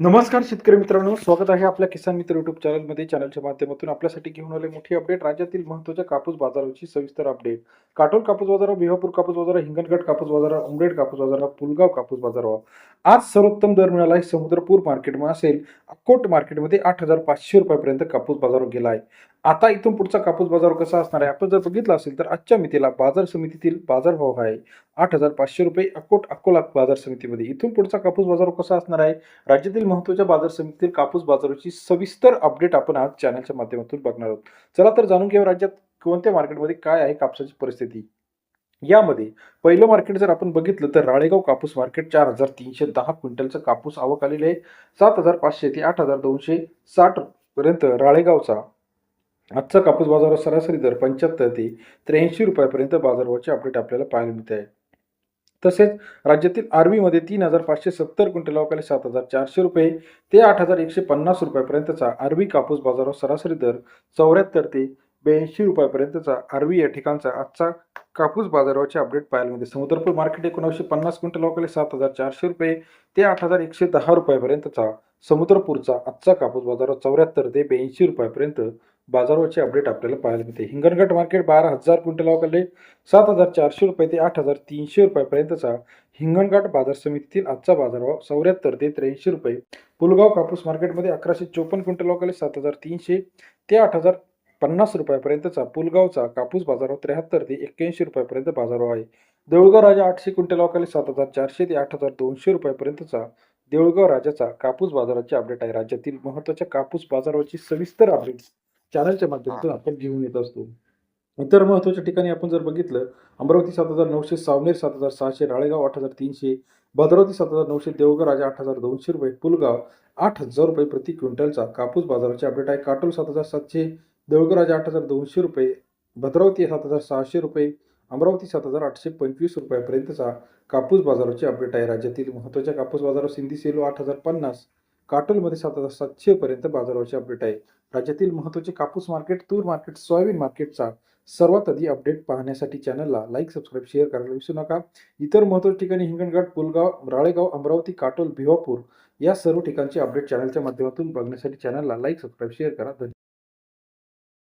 नमस्कार शेतकरी मित्रांनो, स्वागत आहे आपल्या किसान मित्र युट्यूब चॅनलमध्ये. चॅनलच्या माध्यमातून आपल्यासाठी घेऊन आले मोठी अपडेट. राज्यातील महत्त्वाच्या कापूस बाजाराची सविस्तर अपडेट. काटोल कापूस बाजार, बिहापूर कापूस बाजार, हिंगणघाट कापूस बाजार, उमरेड कापूस बाजार, पुलगाव कापूस बाजार. आज सर्वोत्तम दर मिळाला आहे. समुद्रपूर मार्केटमध्ये असेल, अकोट मार्केटमध्ये 8,500 रुपयापर्यंत कापूस बाजार गेला आहे. आता इथून पुढचा कापूस बाजार कसा असणार आहे, आपण जर बघितलं असेल तर आजच्या मितीला बाजार समितीतील बाजारभाव आहे 8,500 रुपये अकोला बाजार समितीमध्ये. इथून पुढचा कापूस बाजार कसा असणार आहे, राज्यातील महत्त्वाच्या बाजार समितीतील कापूस बाजाराची सविस्तर अपडेट आपण आज चॅनलच्या माध्यमातून बघणार आहोत. चला तर जाणून घेऊया राज्यात कोणत्या मार्केटमध्ये काय आहे कापसाची परिस्थिती. यामध्ये पहिलं मार्केट जर आपण बघितलं तर राळेगाव कापूस मार्केट 4,310 क्विंटलचं कापूस आवक आलेली आहे. 7,500 ते 8,260 पर्यंत राळेगावचा आजचा कापूस बाजारात सरासरी दर 75 ते 83 रुपयापर्यंत बाजारभावाचे अपडेट आपल्याला पाहायला मिळते आहे. तसेच राज्यातील आर्वीमध्ये 3,570 क्विंटल अवकाळी 7,400 रुपये ते 8,150 रुपयापर्यंतचा आर्वी कापूस बाजारावर सरासरी दर 74 ते 82 रुपयापर्यंतचा आर्वी या ठिकाणचा आजचा कापूस बाजारावरचे अपडेट पाहायला मिळते. समुद्रपूर मार्केट 1950 क्विंटल अवकाळी 7,400 रुपये ते 8,110 रुपयापर्यंतचा समुद्रपूरचा आजचा कापूस बाजारावर 74 ते 82 रुपयापर्यंत बाजारावरचे अपडेट आपल्याला पाहायला मिळते. हिंगणघाट मार्केट 12,000 क्विंटल अवकाळी 7,400 रुपये ते 8,300 रुपयापर्यंतचा हिंगणघाट बाजार समितीतील आजचा बाजारभाव 74 ते 83 रुपये. पुलगाव कापूस मार्केटमध्ये 1,154 क्विंटल अवकाळी 7,300 ते 8,050 रुपयापर्यंतचा पुलगावचा कापूस बाजारभाव 73 ते 81 रुपयापर्यंत बाजारभाव आहे. देऊळगाव राजा 800 क्विंटल अवकाळी 7,400 ते 8,200 रुपयापर्यंतचा देऊळगाव राजाचा कापूस बाजाराचे अपडेट आहे. राज्यातील महत्त्वाच्या कापूस बाजाराची सविस्तर अपडेट चॅनलच्या माध्यमातून आपण घेऊन येत असतो. इतर महत्त्वाच्या ठिकाणी आपण जर बघितलं, अमरावती 7,900, सावनेर 7,600, राळेगाव 8,300, भद्रावती 7,900, देऊळगाव राजा 8,200 रुपये, पुलगाव 8,000 रुपये प्रति क्विंटलचा कापूस बाजाराचे अपडेट आहे. काटोल 7,700, देऊळगाव राजा 8,200 रुपये, भद्रावती 7,600 रुपये, अमरावती 7,825 रुपयापर्यंतचा कापूस बाजाराचे अपडेट आहे. राज्यातील महत्त्वाच्या कापूस बाजारावर सिंधी सेलू 8,050, काटोलमध्ये 7,700 पर्यंत बाजारावरचे अपडेट आहे. राज्यातील महत्त्वाचे कापूस मार्केट, तूर मार्केट, सोयाबीन मार्केटचा सर्वात आधी अपडेट पाहण्यासाठी चॅनलला लाईक, सबस्क्राईब, शेअर करायला विसरू नका. इतर महत्त्वाच्या ठिकाणी हिंगणघाट, पुलगाव, राळेगाव, अमरावती, काटोल, भिवापूर या सर्व ठिकाणचे अपडेट चॅनलच्या माध्यमातून बघण्यासाठी चॅनलला लाईक, सबस्क्राईब, शेअर करा. धन्यवाद.